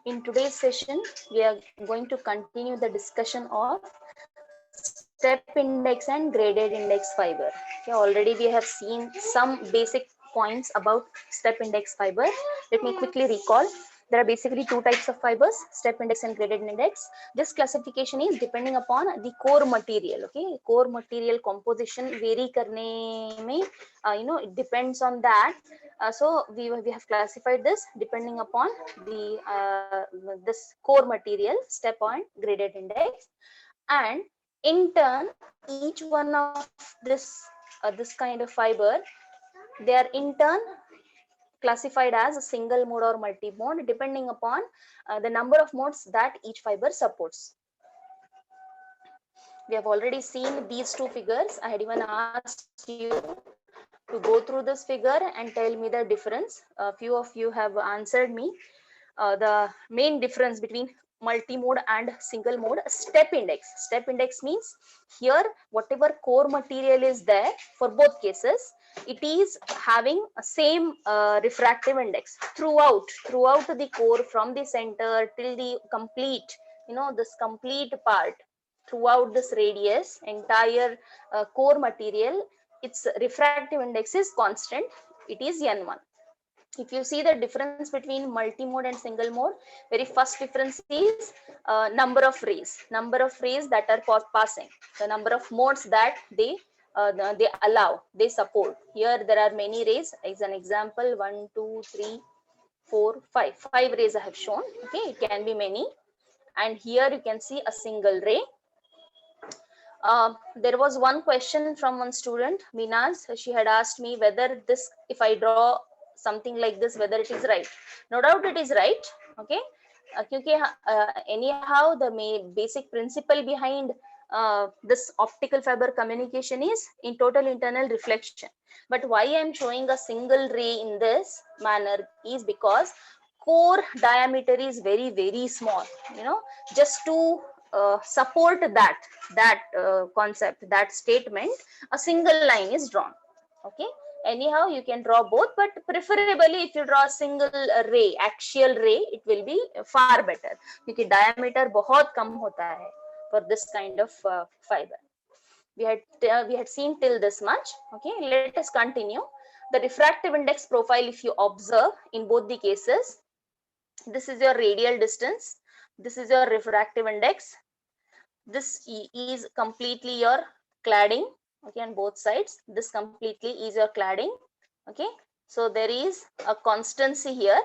In today's session, we are going to continue the discussion of step index and graded index fiber. Okay, already we have seen some basic points about step index fiber. Let me quickly recall. There are basically two types of fibers, step index and graded index. This classification is depending upon the core material. Okay, core material composition vary karne mein, it depends on that. So we have classified this depending upon the this core material, step and graded index, and in turn each one of this kind of fiber, they are in turn classified as a single mode or multi mode depending upon the number of modes that each fiber supports. We have already seen these two figures. I had even asked you to go through this figure and tell me the difference. A few of you have answered me. The main difference between multi-mode and single mode: step index. Step index means here whatever core material is there, for both cases it is having a same refractive index throughout the core, from the center till the complete, this complete part, throughout this radius, entire core material, its refractive index is constant. It is n1. If you see the difference between multi-mode and single mode, very first difference is number of rays that are passing, the number of modes that they allow, they support. Here there are many rays. As an example, 1 2 3 4 5 rays I have shown. Okay, it can be many. And here you can see a single ray. There was one question from one student, Minaz. She had asked me whether this, if I draw something like this, whether it is right. No doubt it is right. Okay, anyhow the basic principle behind this optical fiber communication is in total internal reflection. But why I am showing a single ray in this manner is because core diameter is very small. Just to support that concept, that statement, a single line is drawn. Okay, anyhow you can draw both, but preferably if you draw a single ray, axial ray, it will be far better because diameter बहुत कम होता है for this kind of fiber. We had seen till this much. Okay, let us continue. The refractive index profile, if you observe in both the cases, this is your radial distance, this is your refractive index, this is completely your cladding. Okay, on both sides this completely is your cladding. Okay, so there is a constancy here.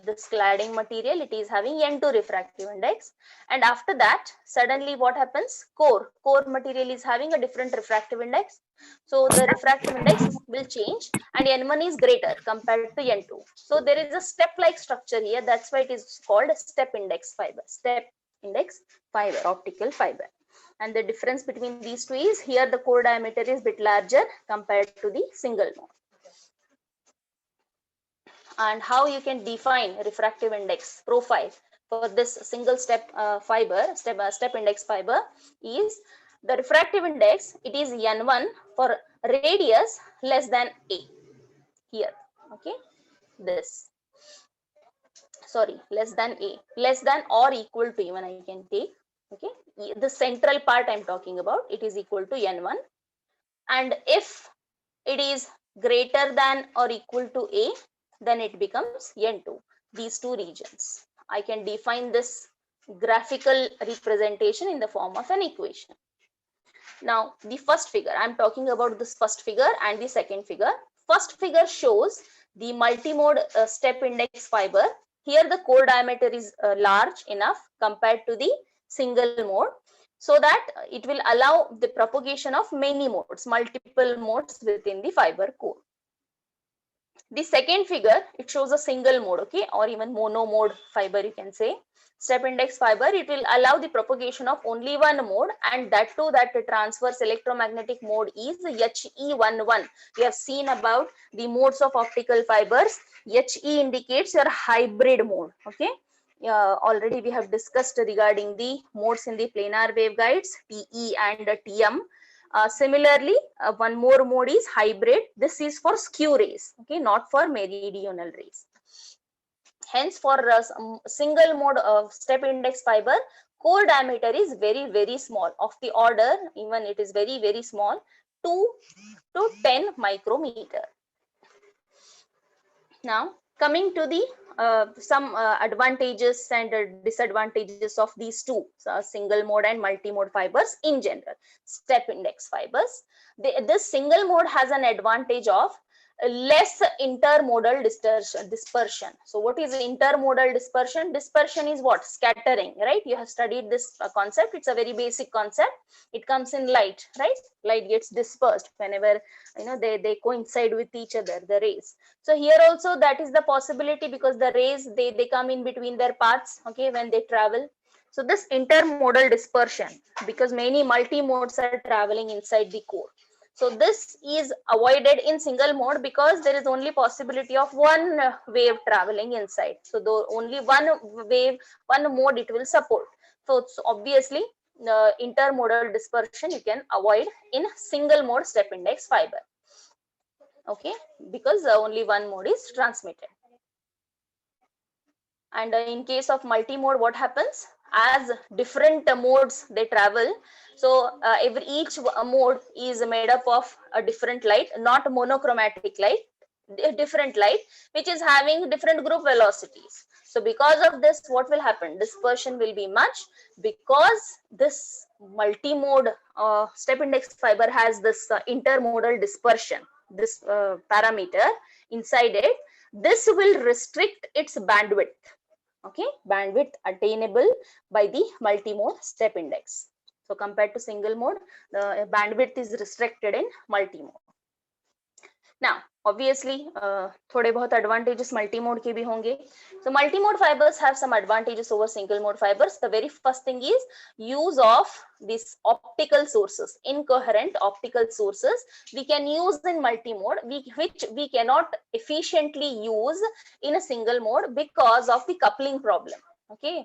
This cladding material, it is having n2 refractive index, and after that suddenly what happens, core material is having a different refractive index. So the refractive index will change and n1 is greater compared to n2. So there is a step like structure here. That's why it is called step index fiber, step index fiber, optical fiber. And the difference between these two is here the core diameter is bit larger compared to the single mode. And how you can define refractive index profile for this single step fiber, step index fiber, is the refractive index, it is n1 for radius less than a. Here, okay, this, sorry, less than a, less than or equal to, even I can take. Okay, the central part I'm talking about, it is equal to n1, and if it is greater than or equal to a, then it becomes n2. These two regions, I can define this graphical representation in the form of an equation. Now the first figure, I'm talking about this first figure and the second figure. First figure shows the multi-mode step index fiber. Here the core diameter is large enough compared to the single mode, so that it will allow the propagation of many modes, multiple modes within the fiber core. The second figure, it shows a single mode, okay, or even mono mode fiber, you can say. Step index fiber, it will allow the propagation of only one mode, and that too, that transverse electromagnetic mode is HE11. We have seen about the modes of optical fibers. HE indicates your hybrid mode. Okay, already we have discussed regarding the modes in the planar waveguides, TE and TM. Similarly, one more mode is hybrid. This is for skew rays, okay, not for meridional rays. Hence, for single mode step index fiber, core diameter is very, very small, of the order, even it is very, very small, 2 to 10 micrometer. Now, coming to the some advantages and disadvantages of these two, single mode and multi-mode fibers in general. Step index fibers. This single mode has an advantage of less intermodal dispersion. So what is intermodal dispersion? Dispersion is what? Scattering, right? You have studied this concept. It's a very basic concept. It comes in light, right? Light gets dispersed whenever, you know, they coincide with each other, the rays. So here also that is the possibility, because the rays, they come in between their paths, okay, when they travel. So this intermodal dispersion, because many multi-modes are traveling inside the core. So this is avoided in single mode, because there is only possibility of one wave traveling inside. So though only one wave, one mode it will support. So obviously intermodal dispersion you can avoid in single mode step index fiber. Okay, because only one mode is transmitted. And in case of multi-mode, what happens? As different modes they travel, so each mode is made up of a different light, not monochromatic light, different light, which is having different group velocities. So because of this, what will happen? Dispersion will be much, because this multi-mode step index fiber has this intermodal dispersion, this parameter inside it. This will restrict its bandwidth. Okay, bandwidth attainable by the multi-mode step index. So compared to single mode, the bandwidth is restricted in multi-mode. Now, obviously, थोड़े बहुत advantages multi-mode के भी होंगे. So multi-mode fibers have some advantages over single mode fibers. The very first thing is use of these optical sources, incoherent optical sources we can use in multi-mode, which we cannot efficiently use in a single mode because of the coupling problem. Okay,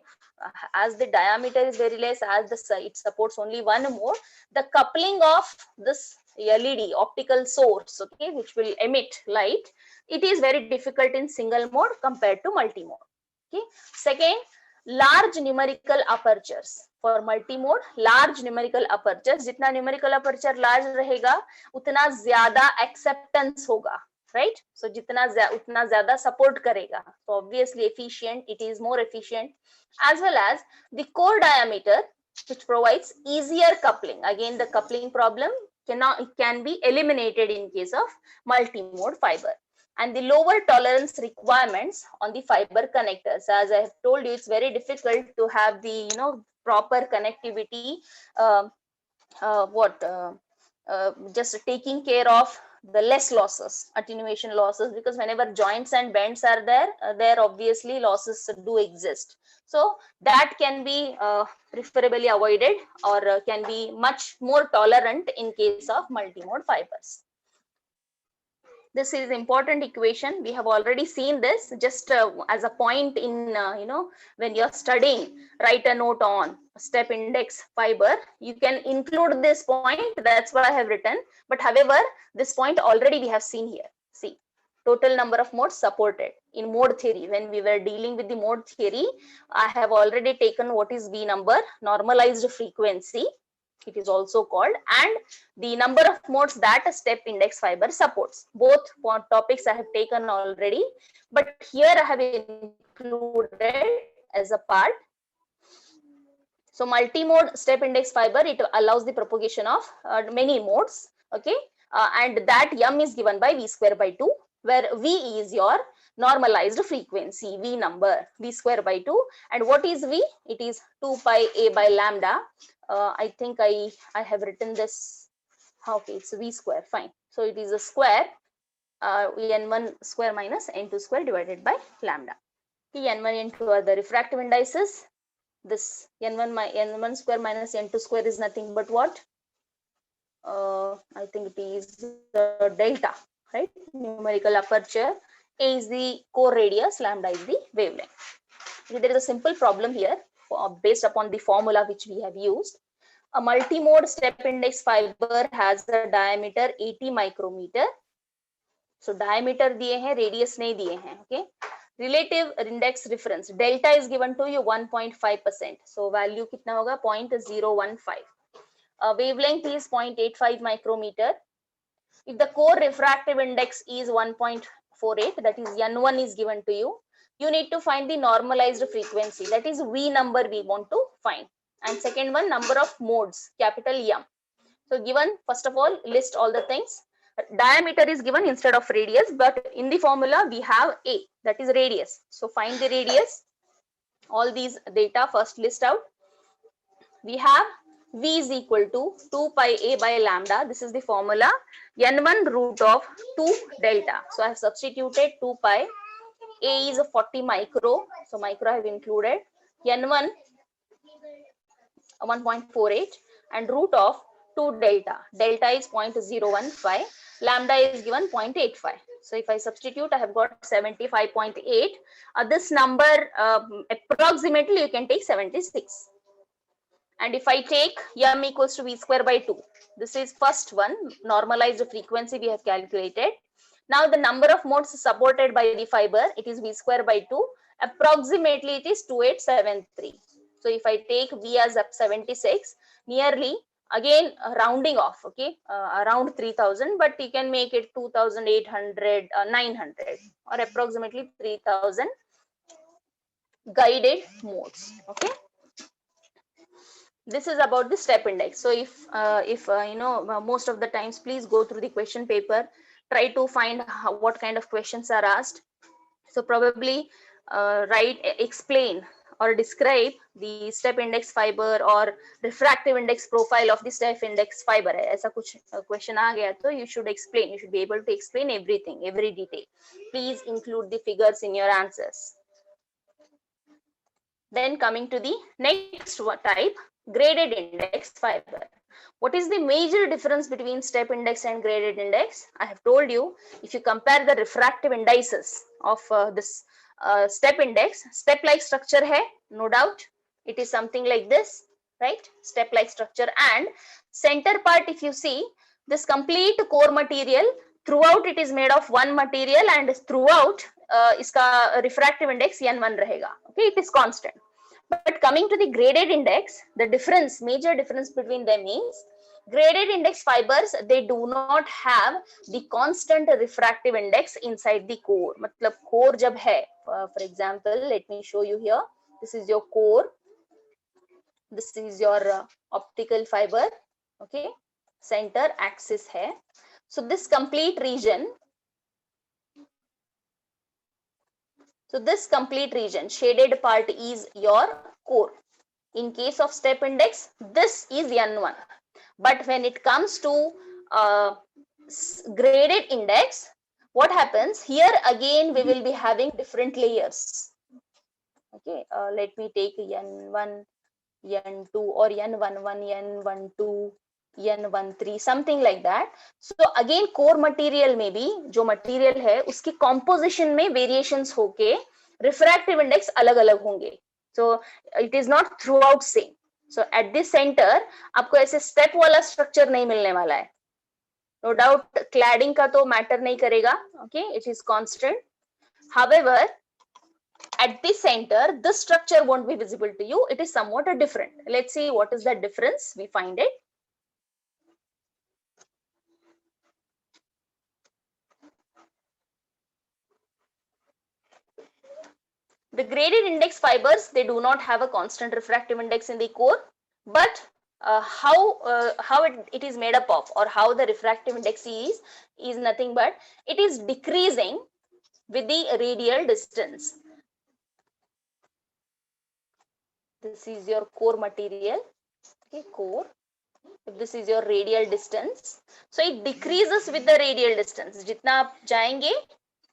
as the diameter is very less, as it supports only one mode, the coupling of this LED optical source, okay, which will emit light, it is very difficult in single mode compared to multi-mode. Okay, second, large numerical apertures. For multi-mode, large numerical apertures, जितना numerical aperture large रहेगा उतना ज़्यादा acceptance होगा, right? So जितना उतना ज़्यादा support करेगा. So obviously efficient, it is more efficient, as well as the core diameter, which provides easier coupling. Again, the coupling problem can be eliminated in case of multi-mode fiber. And the lower tolerance requirements on the fiber connectors. As I have told you, it's very difficult to have the proper connectivity, just taking care of the less losses, attenuation losses, because whenever joints and bends are there obviously losses do exist. So that can be preferably avoided, or can be much more tolerant in case of multi-mode fibers. This is important equation. We have already seen this, just as a point in, when you're studying, write a note on step index fiber. You can include this point. That's what I have written. But however, this point already we have seen here. See, total number of modes supported in mode theory. When we were dealing with the mode theory, I have already taken what is V number, normalized frequency, it is also called, and the number of modes that a step index fiber supports. Both topics I have taken already, but here I have included as a part. So multi-mode step index fiber, it allows the propagation of many modes, okay, and that m is given by V square by 2, where V is your normalized frequency, V number, V square by 2. And what is V? It is 2 pi A by lambda. I think I have written this. Okay, it's V square, fine. So it is a square, n1 square minus n2 square divided by lambda. n1, n2 are the refractive indices. This n1 square minus n2 square is nothing but what? I think it is delta, right? Numerical aperture. A is the core radius, lambda is the wavelength. Okay, there is a simple problem here based upon the formula which we have used. A multi-mode step index fiber has a diameter 80 micrometer. So diameter दिए हैं, radius नहीं दिए हैं. Okay. Relative index difference delta is given to you 1.5%. So value कितना होगा 0.015. Wavelength is 0.85 micrometer. If the core refractive index is 1.48, that is N1 is given to you, you need to find the normalized frequency, that is V number we want to find. And second one, number of modes, capital M. So given, first of all, list all the things. Diameter is given instead of radius, but in the formula we have A, that is radius. So find the radius. All these data first list out. We have V is equal to 2 pi A by lambda. This is the formula. N1 root of 2 delta. So I have substituted 2 pi. A is a 40 micro. So micro I have included. N1 1.48 and root of 2 delta. Delta is 0.015. Lambda is given 0.85. So if I substitute, I have got 75.8. This number approximately you can take 76. And if I take M equals to V square by 2, this is first one, normalized frequency we have calculated. Now the number of modes supported by the fiber, it is V square by 2. Approximately it is 2873. So if I take V as up 76, nearly again rounding off, okay, around 3000, but you can make it 2800, 900 or approximately 3000 guided modes, okay. This is about the step index. So if you know, most of the times, please go through the question paper, try to find what kind of questions are asked. So probably explain or describe the step index fiber or refractive index profile of the step index fiber. ऐसा कुछ question आ गया तो you should explain. You should be able to explain everything, every detail. Please include the figures in your answers. Then coming to the next type, graded index fiber. What is the major difference between step index and graded index? I have told you, if you compare the refractive indices of this step index, step-like structure hai, no doubt. It is something like this, right? Step-like structure, and center part, if you see, this complete core material, throughout it is made of one material, and throughout iska refractive index N1 rahega. Okay, it is constant. But coming to the graded index, the difference, major difference between them is, graded index fibers, they do not have the constant refractive index inside the core. Matlab core jab hai, for example, let me show you here. This is your core. This is your optical fiber. Okay, center axis hai. So this complete region. So this complete region, shaded part, is your core. In case of step index, this is N1. But when it comes to graded index, what happens here? Again, we will be having different layers. Okay, let me take N1, N2, or N11, N12, N13, something like that. So again, core material में भी जो material है उसकी composition में variations होके refractive index अलग-अलग होंगे. So it is not throughout same. So at this center आपको ऐसे step वाला structure नहीं मिलने वाला है. No doubt cladding का तो matter नहीं करेगा. Okay, it is constant. However, at the center, this structure won't be visible to you. It is somewhat different. Let's see what is the difference. We find it. The graded index fibers, they do not have a constant refractive index in the core, but how it is made up of, or how the refractive index is nothing but it is decreasing with the radial distance. This is your core material, okay, core. If this is your radial distance, so it decreases with the radial distance. जितना आप जाएंगे,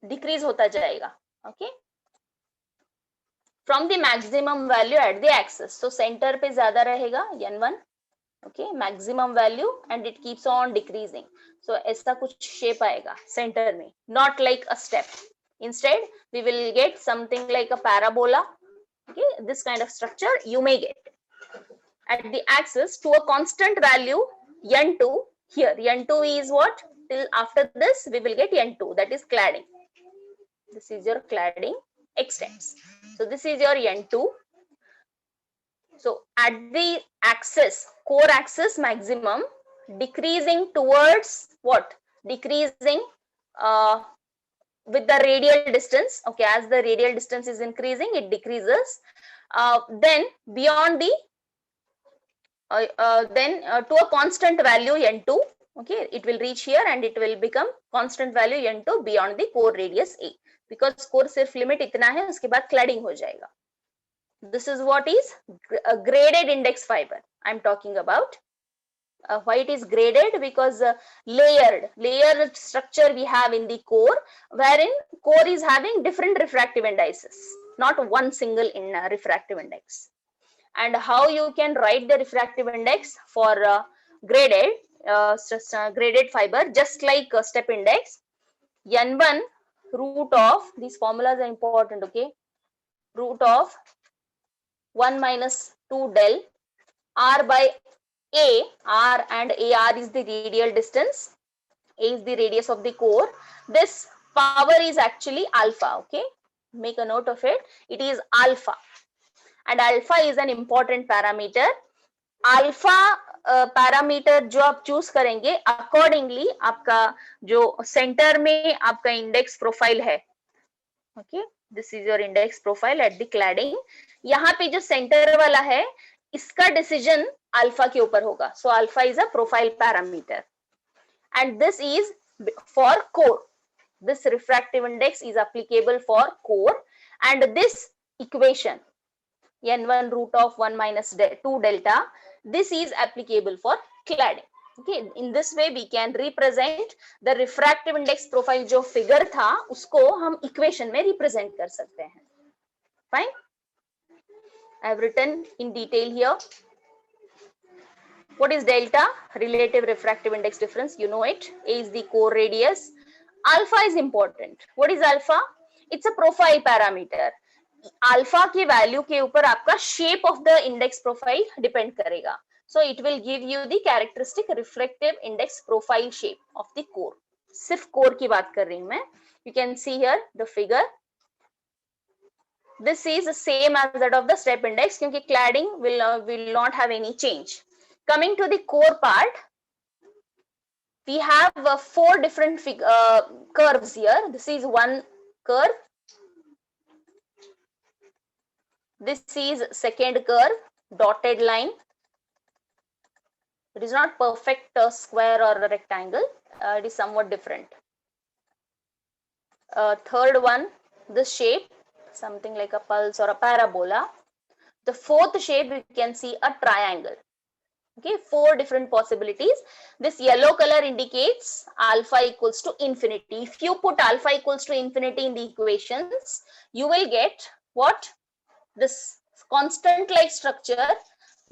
decrease होता जाएगा, okay. From the maximum value at the axis, so center पे ज़्यादा रहेगा N1, okay, maximum value, and it keeps on decreasing. So ऐसा कुछ shape आएगा center में, not like a step. Instead, we will get something like a parabola. Okay, this kind of structure you may get. at the axis to a constant value n2. Here n2 is what? Till after this we will get n2, that is cladding. This is your cladding extents. So this is your n2. So at the axis, core axis maximum, decreasing towards what? Decreasing with the radial distance. Okay, as the radial distance is increasing, it decreases. Then beyond the to a constant value n2. Okay, it will reach here and it will become constant value n2 beyond the core radius a, because core सिर्फ limit इतना है, उसके बाद cladding हो जाएगा. This is what is a graded index fiber I'm talking about. Why it is graded? Because layered structure we have in the core, wherein core is having different refractive indices, not one single refractive index. And how you can write the refractive index for graded fiber, just like step index, n1 root of, these formulas are important, okay, root of 1 minus 2 del r by a, r and ar is the radial distance, a is the radius of the core. This power is actually alpha, okay, make a note of it, it is alpha. And alpha is an important parameter. Alpha parameter जो आप choose करेंगे, accordingly आपका जो centre में आपका index profile है, okay, this is your index profile at the cladding. यहाँ पे जो सेंटर वाला है, इसका डिसीजन अल्फा के ऊपर होगा. So alpha is a profile parameter and this is for core. This refractive index is applicable for core, and this equation n1 root of 1 minus 2 delta, this is applicable for cladding. Okay, in this way we can represent the refractive index profile. जो figure था उसको हम equation में represent कर सकते हैं. Fine, I have written in detail here. What is delta? Relative refractive index difference, you know it. A is the core radius. Alpha is important. What is alpha? It's a profile parameter. Alpha की value के ऊपर आपका shape of the index profile depend करेगा. So it will give you the characteristic reflective index profile shape of the core. सिर्फ core की बात कर रही हूं मैं. You can see here the figure. This is same as that of the step index, क्योंकि cladding will not have any change. Coming to the core part, we have 4 different curves here. This is one curve. This is second curve, dotted line. It is not perfect square or a rectangle. It is somewhat different. Third one, this shape, something like a pulse or a parabola. The fourth shape, you can see a triangle. Okay, 4 different possibilities. This yellow color indicates alpha equals to infinity. If you put alpha equals to infinity in the equations, you will get what? This constant like structure,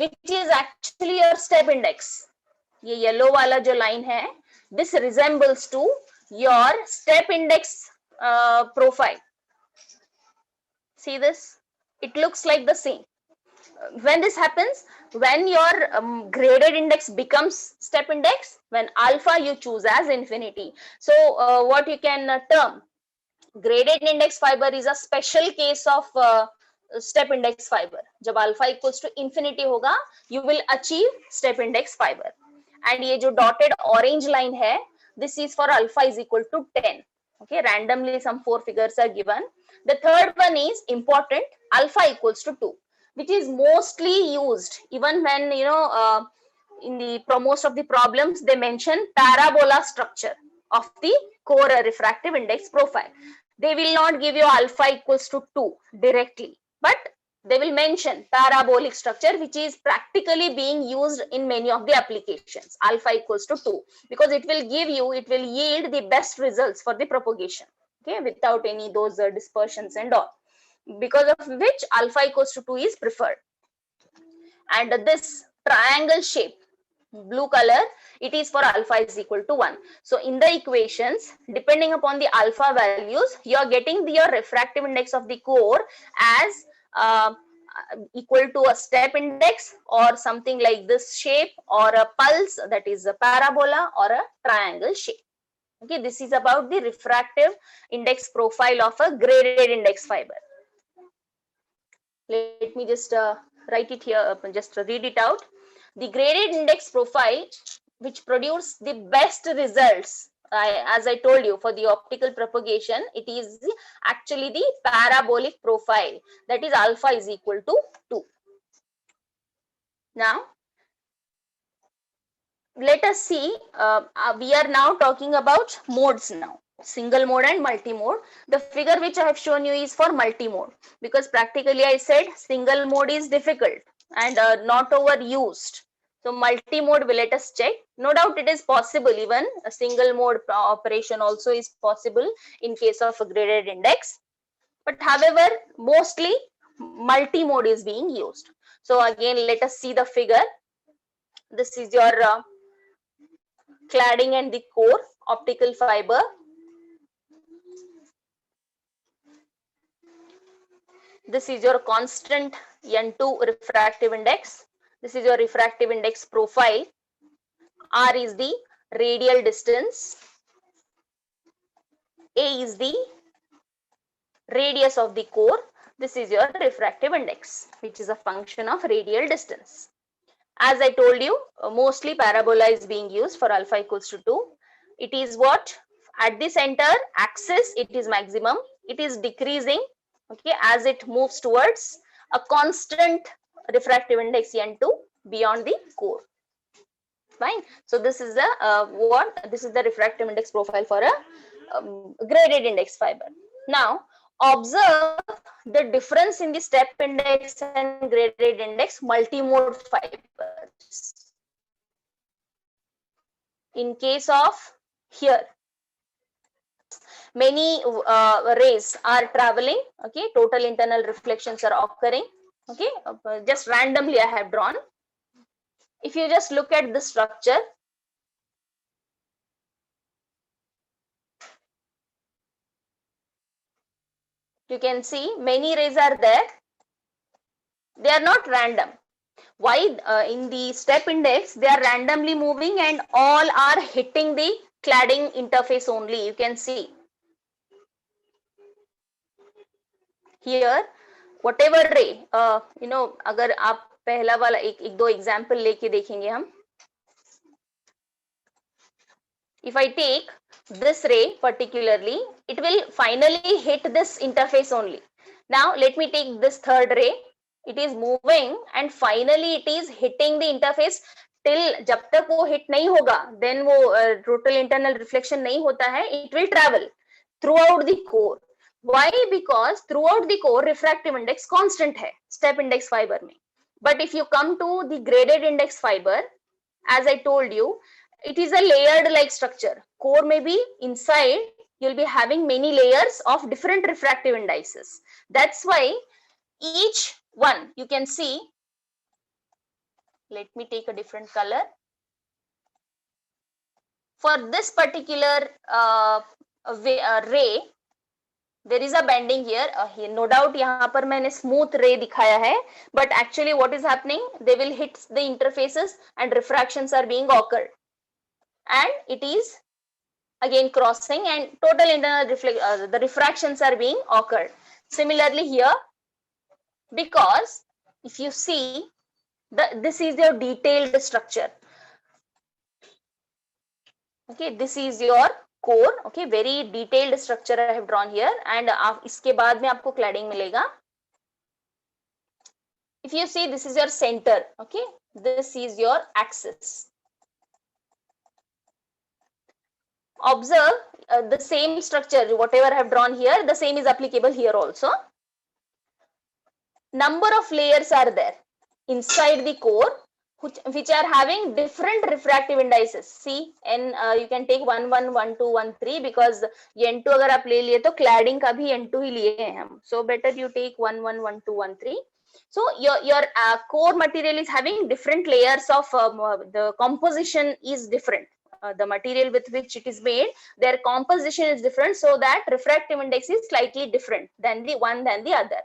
which is actually your step index. ये yellow वाला जो line है, this resembles to your step index profile. See this? It looks like the same. When this happens, when your graded index becomes step index, when alpha you choose as infinity. So what you can term, graded index fiber is a special case of step index fiber. जब alpha equals to infinity होगा, you will achieve step index fiber. And ये जो dotted orange line है, this is for alpha is equal to 10. Okay, randomly some 4 figures are given. The third one is important, alpha equals to 2. Which is mostly used even when in the most of the problems they mention parabola structure of the core refractive index profile. They will not give you alpha equals to 2 directly, but they will mention parabolic structure, which is practically being used in many of the applications. Alpha equals to 2 because it will yield the best results for the propagation, okay, without any those dispersions and all. Because of which alpha equals to 2 is preferred. And this triangle shape, blue color, it is for alpha is equal to 1. So in the equations, depending upon the alpha values, you are getting your refractive index of the core as equal to a step index or something like this shape, or a pulse, that is a parabola, or a triangle shape. Okay, this is about the refractive index profile of a graded index fiber. Let me just write it here, just read it out. The graded index profile which produce the best results, as I told you, for the optical propagation, it is actually the parabolic profile, that is alpha is equal to 2. Now, let us see, we are now talking about modes now, single mode and multi-mode. The figure which I have shown you is for multi-mode, because practically I said single mode is difficult and not overused. So multi-mode, let us check. No doubt it is possible, even a single mode operation also is possible in case of a graded index. But however, mostly multi-mode is being used. So again, let us see the figure. This is your cladding and the core optical fiber. This is your constant N2 refractive index. This is your refractive index profile. R is the radial distance. A is the radius of the core. This is your refractive index, which is a function of radial distance. As I told you, mostly parabola is being used for alpha equals to 2. It is what? At the center axis, it is maximum. It is decreasing, okay, as it moves towards a constant refractive index N2 beyond the core. Fine. So this is the this is the refractive index profile for a graded index fiber. Now, observe the difference in the step index and graded index multimode fibers. In case of here, many rays are traveling, okay, total internal reflections are occurring, okay, just randomly I have drawn. If you just look at the structure, you can see many rays are there. They are not random. Why? In the step index, they are randomly moving and all are hitting the cladding interface only. You can see here, whatever ray, you know, अगर आप पहला वाला एक दो example लेके देखेंगे हम. If I take this ray particularly, it will finally hit this interface only. Now let me take this third ray. It is moving and finally it is hitting the interface. Till जब तक वो hit नहीं होगा, then वो total internal reflection नहीं होता है. It will travel throughout the core. Why? Because throughout the core refractive index constant है step index fiber में. But if you come to the graded index fiber, as I told you, it is a layered like structure. Core may be inside, you'll be having many layers of different refractive indices. That's why each one, you can see, let me take a different color. For this particular ray, there is a bending here. No doubt यहाँ पर मैंने smooth ray दिखाया है, but actually what is happening? They will hit the interfaces and refractions are being occurred. And it is again crossing and total internal the refractions are being occurred. Similarly here, because if you see, this is your detailed structure. Okay, this is your core. Okay, very detailed structure I have drawn here, and इसके बाद में आपको cladding मिलेगा. If you see, this is your center. Okay, this is your axis. Observe the same structure, whatever I have drawn here, the same is applicable here also. Number of layers are there inside the core, which are having different refractive indices. See, and you can take 1, 1, 1, 2, 1, 3, because N2 अगर आप ले लिए तो cladding का भी N2 ही लिए हैं हम. So better you take 1, 1, 1, 2, 1, 3. So your core material is having different layers of the composition is different. The material with which it is made, their composition is different, so that refractive index is slightly different than the one than the other.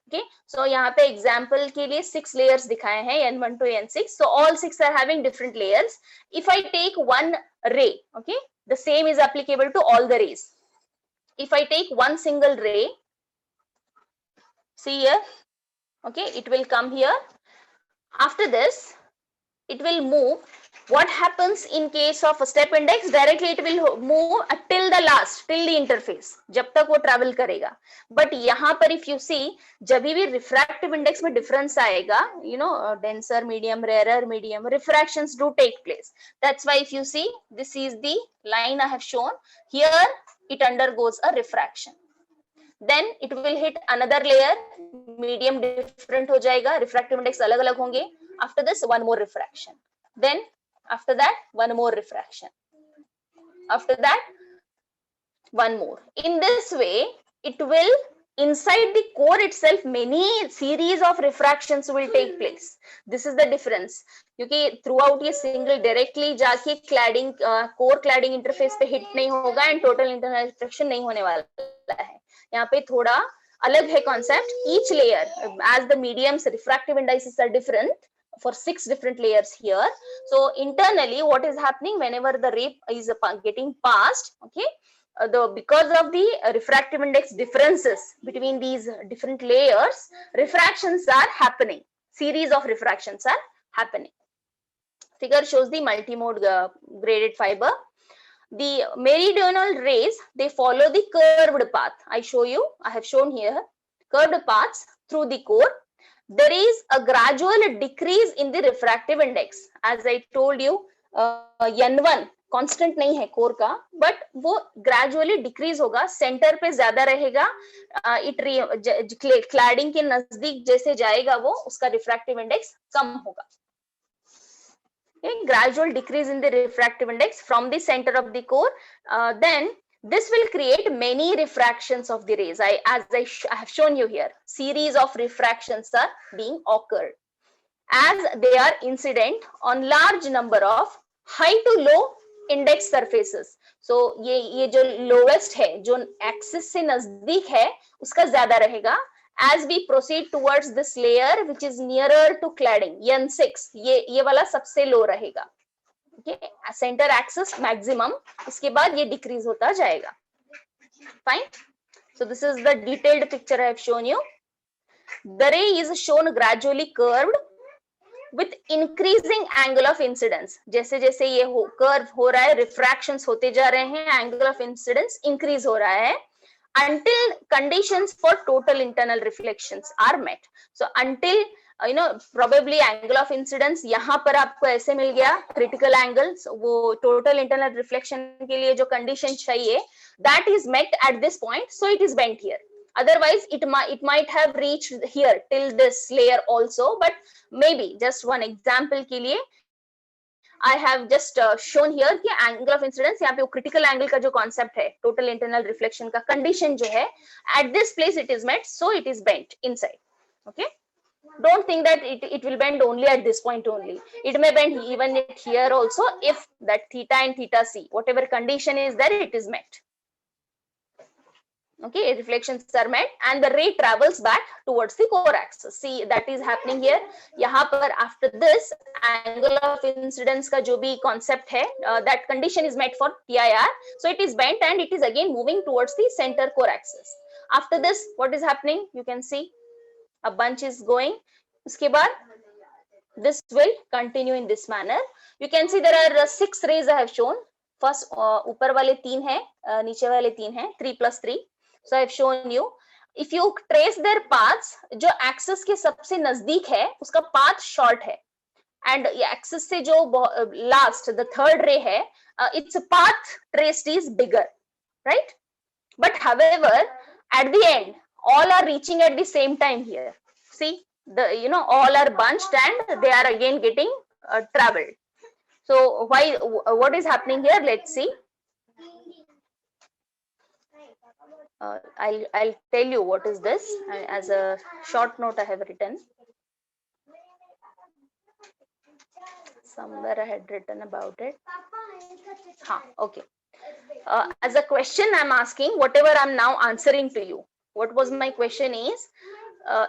Okay, so यहाँ पे example के लिए 6 layers दिखाए हैं, N1 to N6. So all 6 are having different layers. If I take one ray, okay, the same is applicable to all the rays. If I take one single ray, see here, okay, it will come here. After this, it will move. What happens in case of a step index? Directly it will move till the last, till the interface, जब तक वो travel करेगा. But यहाँ पर if you see, जब भी refractive index में difference आएगा, you know, denser, medium, rarer, medium, refractions do take place. That's why if you see, this is the line I have shown. Here it undergoes a refraction. Then it will hit another layer, medium different हो जाएगा, refractive index अलग अलग होंगे. After this, one more refraction. Then after that, one more refraction. After that, one more. In this way, it will, inside the core itself, many series of refractions will take place. This is the difference. क्योंकि throughout ये single directly जाके cladding, core cladding interface पे hit नहीं होगा and total internal refraction नहीं होने वाला है. यहाँ पे थोड़ा अलग है concept. Each layer, as the mediums refractive indices are different, for 6 different layers here. So internally, what is happening whenever the ray is getting passed, okay, because of the refractive index differences between these different layers, refractions are happening. Series of refractions are happening. Figure shows the multimode graded fiber. The meridional rays, they follow the curved path. I have shown here curved paths through the core. There is a gradual decrease in the refractive index. As I told you, N1 constant नहीं है core का, but वो gradually decrease होगा, center पे ज्यादा रहेगा, cladding के नजदीक जैसे जाएगा वो, उसका refractive index कम होगा. Okay, gradual decrease in the refractive index from the center of the core. Then this will create many refractions of the rays. I have shown you here, series of refractions are being occurred as they are incident on large number of high to low index surfaces. So ये जो lowest है, जो axis से नजदीक है, उसका ज्यादा रहेगा. As we proceed towards this layer which is nearer to cladding, N6, ये वाला सबसे low रहेगा. Okay, center axis maximum, इसके बाद ये decrease होता जाएगा. Fine. So this is the detailed picture I have shown you. The ray is shown gradually curved with increasing angle of incidence. जैसे जैसे ये curve हो रहा है, refractions होते जा रहे हैं, angle of incidence increase हो रहा है, until conditions for total internal reflections are met. So until probably angle of incidence यहाँ पर आपको ऐसे मिल गया, critical angles, वो total internal reflection के लिए जो condition चाहिए, that is met at this point, so it is bent here. Otherwise, it might have reached here till this layer also, but maybe just one example के लिए I have just shown here कि angle of incidence, यहाँ पे वो critical angle का जो concept है, total internal reflection का condition जो है, at this place it is met, so it is bent inside. Okay, don't think that it will bend only at this point only. It may bend even here also if that theta and theta c, whatever condition is there, it is met. Okay, reflections are met and the ray travels back towards the core axis. See, that is happening here. यहाँ पर after this angle of incidence का जो भी concept है, that condition is met for TIR. So it is bent and it is again moving towards the center core axis. After this, what is happening? You can see a bunch is going. उसके बाद this will continue in this manner. You can see there are 6 rays I have shown. First ऊपर वाले 3 हैं, नीचे वाले 3 हैं, 3 plus 3. So I have shown you. If you trace their paths, जो axis के सबसे नजदीक है, उसका path short है, and axis से जो last, the third ray है, its path traced is bigger, right? But however, at the end, all are reaching at the same time here. See, all are bunched and they are again getting traveled. So what is happening here? Let's see. I'll tell you what is this. As a short note I have written. Somewhere I had written about it. Okay. As a question I'm asking, whatever I'm now answering to you. What was my question is,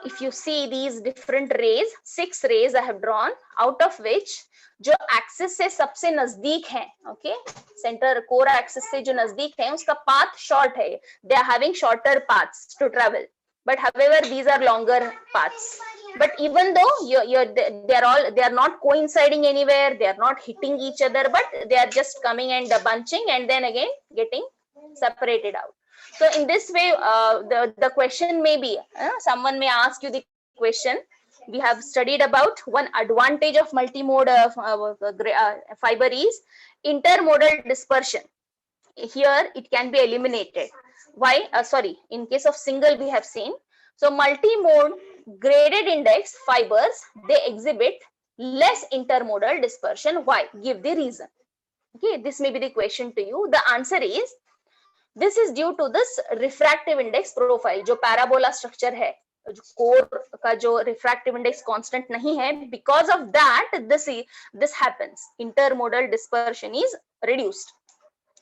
if you see these different rays, 6 rays I have drawn, out of which जो axis से सबसे नजदीक है, okay, centre core axis से जो नजदीक है उसका पाथ शॉर्ट है, they are having shorter paths to travel, but however these are longer paths. But even though they are not coinciding anywhere, they are not hitting each other, but they are just coming and bunching and then again getting separated out. So in this way, the question may be, someone may ask you the question. We have studied about one advantage of multimode fiber is intermodal dispersion. Here it can be eliminated. Why? Sorry, in case of single we have seen. So multimode graded index fibers, they exhibit less intermodal dispersion. Why? Give the reason. Okay, this may be the question to you. The answer is, this is due to this refractive index profile. जो parabola structure है, core का जो refractive index constant नहीं है, because of that this happens, intermodal dispersion is reduced.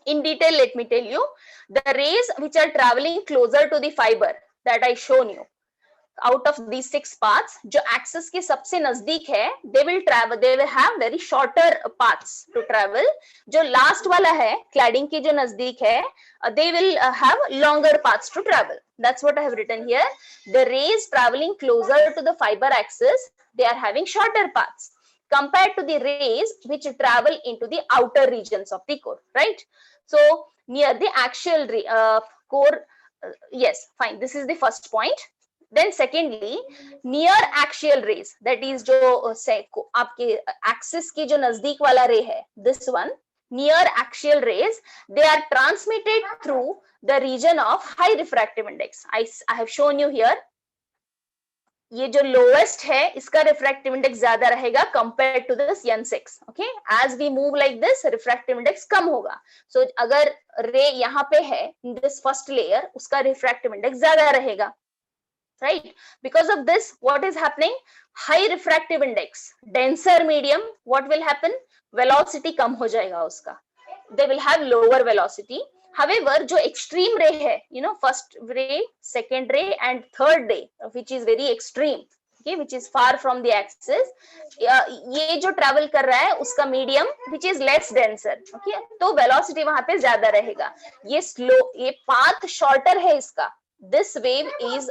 In detail, let me tell you, the rays which are traveling closer to the fiber that I shown you, out of these 6 paths, जो axis के सबसे नजदीक है, they will have very shorter paths to travel. जो last वाला है, cladding के जो नजदीक है, they will have longer paths to travel. That's what I have written here. The rays traveling closer to the fiber axis, they are having shorter paths compared to the rays which travel into the outer regions of the core, right? So near the axial core, yes, fine. This is the first point. Then secondly, near axial rays, that is जो आपके axis की जो नजदीक वाला ray है, this one, near axial rays, they are transmitted through the region of high refractive index. I have shown you here. ये जो lowest है, इसका refractive index ज्यादा रहेगा compared to this N6. Okay, as we move like this, refractive index कम होगा. So अगर ray यहाँ पे है, in this first layer, उसका refractive index ज्यादा रहेगा. Right? Because of this, what is happening? High refractive index, denser medium, what will happen? Velocity कम हो जाएगा उसका. They will have lower velocity. However, जो extreme ray है, first ray, second ray, and third ray, which is very extreme, okay, which is far from the axis, ये जो travel कर रहा है, उसका medium, which is less denser, okay, तो velocity वहाँ पे ज़्यादा रहेगा. ये slow, ये path shorter है इसका. This wave is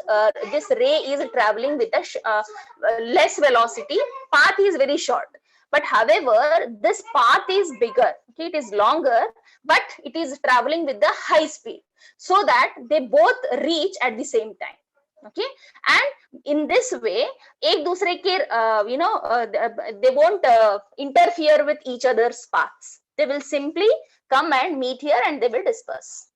this ray is traveling with a less velocity, path is very short, but however this path is bigger, okay, it is longer, but it is traveling with the high speed, so that they both reach at the same time. Okay, and in this way एक दूसरे के they won't interfere with each other's paths. They will simply come and meet here and they will disperse.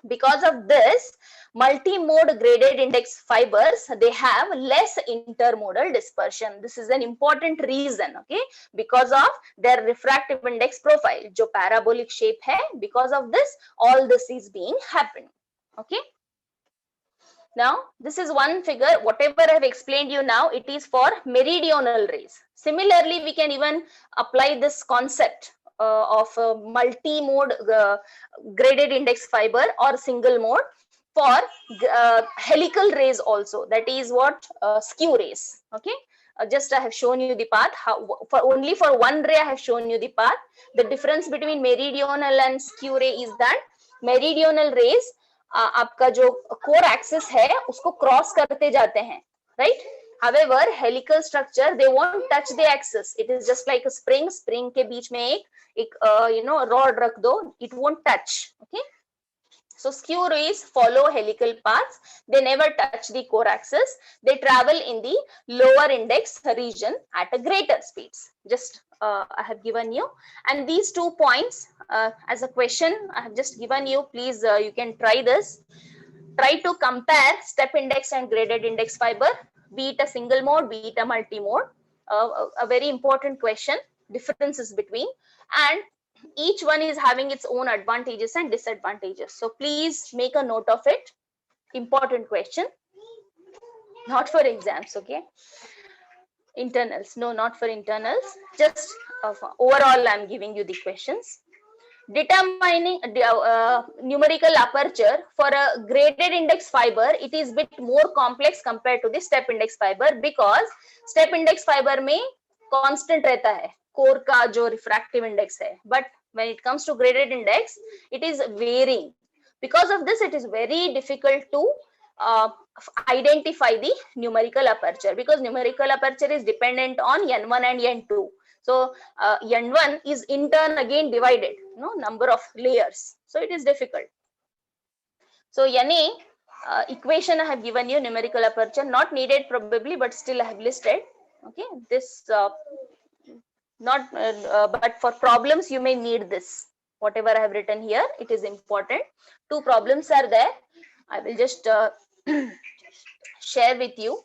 Because of this, multi-mode graded index fibers, they have less intermodal dispersion. This is an important reason, okay, because of their refractive index profile, जो parabolic shape है, because of this, all this is being happening, okay. Now, this is one figure, whatever I have explained you now, it is for meridional rays. Similarly, we can even apply this concept of multi-mode graded index fiber or single mode for helical rays also, that is what skew rays, okay. Just I have shown you the path, only for one ray I have shown you the path. The difference between meridional and skew ray is that meridional rays आपका जो core axis है उसको cross करते जाते हैं, right? However, helical structure, they won't touch the axis. It is just like a spring. Spring के बीच में एक rod रख दो, it won't touch. Okay. So skew rays follow helical paths. They never touch the core axis. They travel in the lower index region at a greater speeds. Just I have given you, and these 2 points as a question I have just given you. Please, you can try this. Try to compare step index and graded index fiber, be it a single mode, be it a multi-mode. A very important question, differences between, and each one is having its own advantages and disadvantages. So please make a note of it. Important question, not for exams, okay? Internals, no, not for internals. Just overall, I'm giving you the questions. Determining numerical aperture for a graded index fiber, it is bit more complex compared to the step index fiber, because step index fiber में constant रहता है core का जो refractive index है, but when it comes to graded index, it is varying. Because of this, it is very difficult to identify the numerical aperture, because numerical aperture is dependent on N1 and N2. So N1 is in turn again divided, number of layers. So it is difficult. So NA equation I have given you, numerical aperture, not needed probably, but still I have listed. Okay, this not, but for problems you may need this. Whatever I have written here, it is important. Two problems are there. I will just share with you.